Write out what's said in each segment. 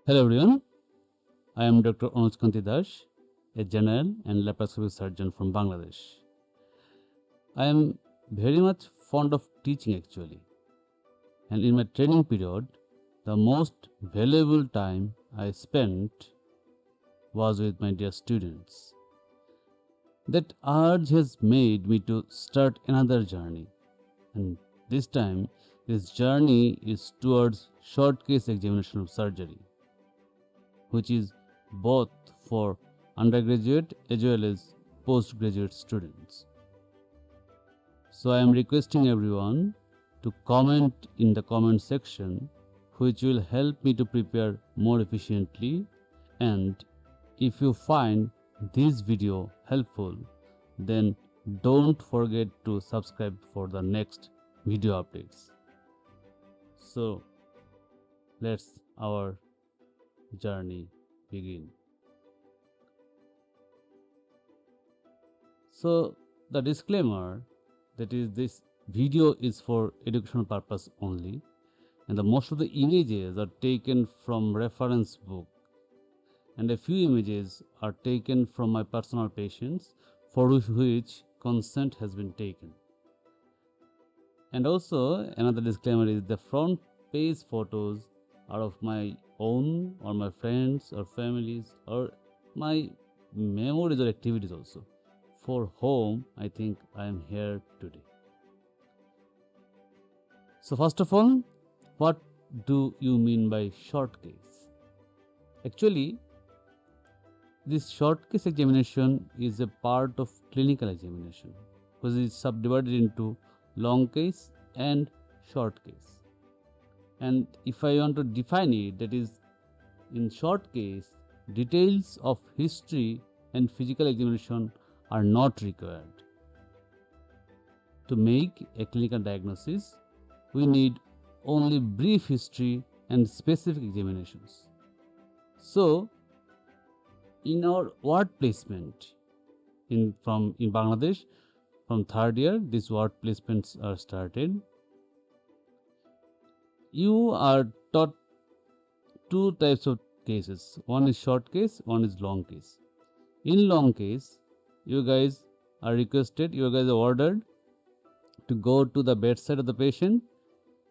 Hello everyone, I am Dr. Anuj Kanti Das, a general and laparoscopic surgeon from Bangladesh. I am very much fond of teaching actually, and in my training period, the most valuable time I spent was with my dear students. That urge has made me to start another journey, and this time, this journey is towards short case examination of surgery, which is both for undergraduate as well as postgraduate students. So I am requesting everyone to comment in the comment section, which will help me to prepare more efficiently. And if you find this video helpful, then don't forget to subscribe for the next video updates. So let's our journey begin. So the disclaimer, that is, this video is for educational purpose only, and the most of the images are taken from reference book, and a few images are taken from my personal patients for which consent has been taken. And also another disclaimer is the front page photos are of my own or my friends or families or my memories or activities also, for whom I think I am here today. So first of all, what do you mean by short case? Actually, this short case examination is a part of clinical examination because it is subdivided into long case and short case. And if I want to define it, that is, in short case, details of history and physical examination are not required. To make a clinical diagnosis, we need only brief history and specific examinations. So, in our ward placement in Bangladesh, from third year, these ward placements are started. You are taught two types of cases. One is short case, one is long case. In long case, you guys are ordered to go to the bedside of the patient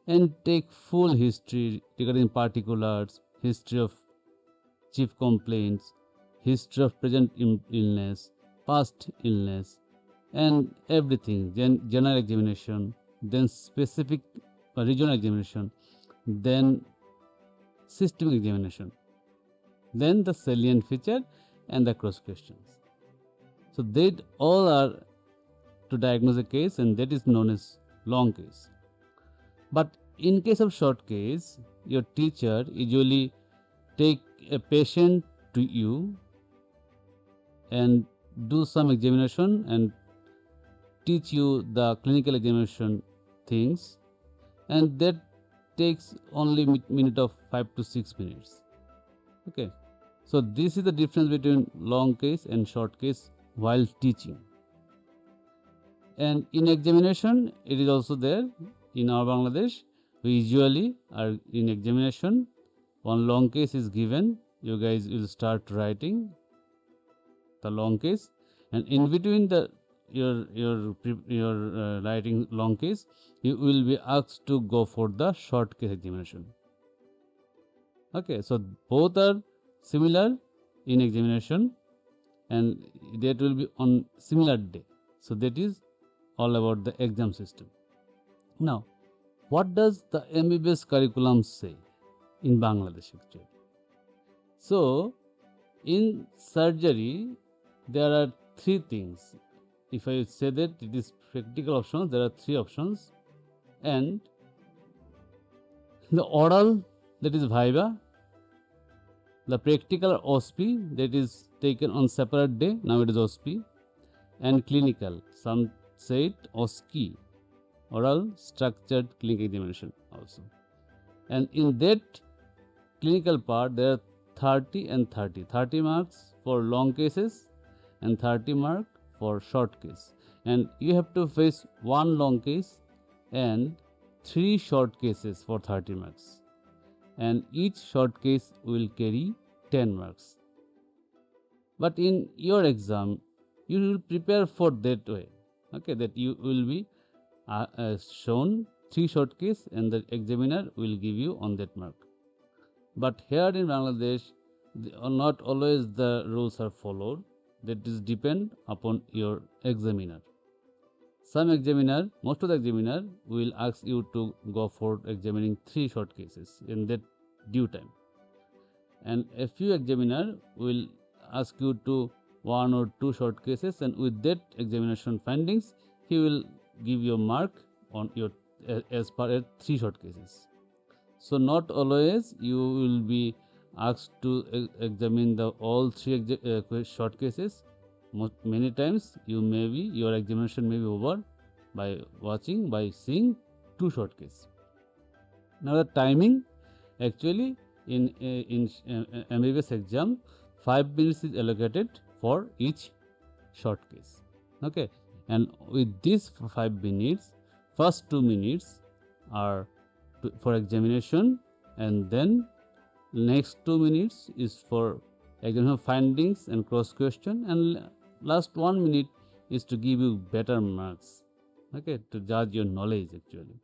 and take full history regarding particulars, history of chief complaints, history of present illness, past illness, and everything. General examination, then specific regional examination, then systemic examination, then the salient feature and the cross questions. So they all are to diagnose a case, and that is known as long case. But in case of short case, your teacher usually take a patient to you and do some examination and teach you the clinical examination things, and that takes only minute of 5 to 6 minutes. Okay, so this is the difference between long case and short case while teaching. And in examination, it is also there. In our Bangladesh, we usually are in examination. One long case is given. You guys will start writing the long case, and in between your writing long case, you will be asked to go for the short case examination. Okay, so both are similar in examination, and that will be on similar day. So that is all about the exam system. Now, what does the MBBS curriculum say in Bangladesh actually? So, in surgery, there are three things. If I say that it is practical options, there are three options, and the oral, that is viva, the practical OSPE, that is taken on separate day, now it is OSPE, and clinical, some say it OSCE, oral structured clinical examination also. And in that clinical part, there are 30 and 30. 30 marks for long cases and 30 mark for short case. And you have to face one long case and 3 short cases for 30 marks. and each short case will carry 10 marks. But in your exam, you will prepare for that way, okay, that you will be shown 3 short case and the examiner will give you on that mark. But here in Bangladesh, not always the rules are followed. That is depend upon your examiner. Some examiner, most of the examiner will ask you to go for examining 3 short cases in that due time, and a few examiner will ask you to 1 or 2 short cases, and with that examination findings he will give you a mark on your as per as 3 short cases. So not always you will be asked to examine the all 3 short cases. Many times your examination may be over by seeing 2 short cases. Now the timing, actually in MBBS exam 5 minutes is allocated for each short case, okay, and with these 5 minutes, first 2 minutes are for examination, and then next 2 minutes is for examination findings and cross question, and last 1 minute is to give you better marks, okay, to judge your knowledge actually.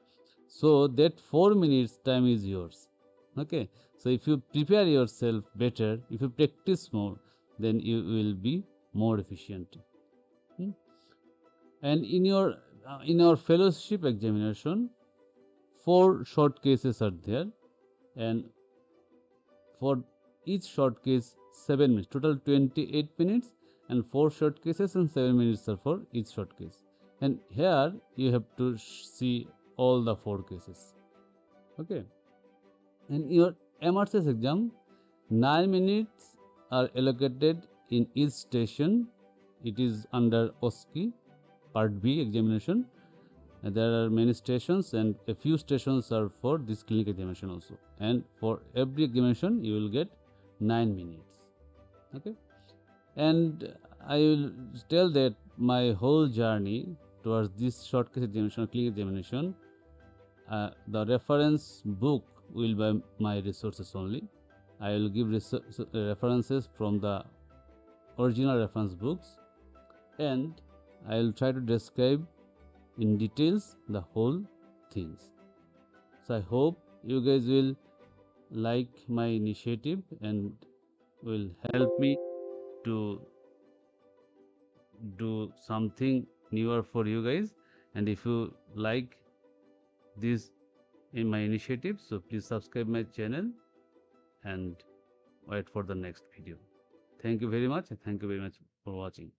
So that 4 minutes time is yours, okay. So if you prepare yourself better, if you practice more, then you will be more efficient. And in your fellowship examination, 4 short cases are there, and for each short case 7 minutes, total 28 minutes, and 4 short cases and 7 minutes are for each short case. And here you have to see all the 4 cases, okay. In your MRCS exam, 9 minutes are allocated in each station. It is under OSCE Part B examination. There are many stations, and a few stations are for this clinic examination also. And for every examination, you will get 9 minutes. Okay, and I will tell that my whole journey towards this short case examination, clinic examination, the reference book will be my resources only. I will give references from the original reference books, and I will try to describe in details the whole things. So I hope you guys will like my initiative and will help me to do something newer for you guys. And if you like this in my initiative, so please subscribe my channel and wait for the next video. Thank you very much, and thank you very much for watching.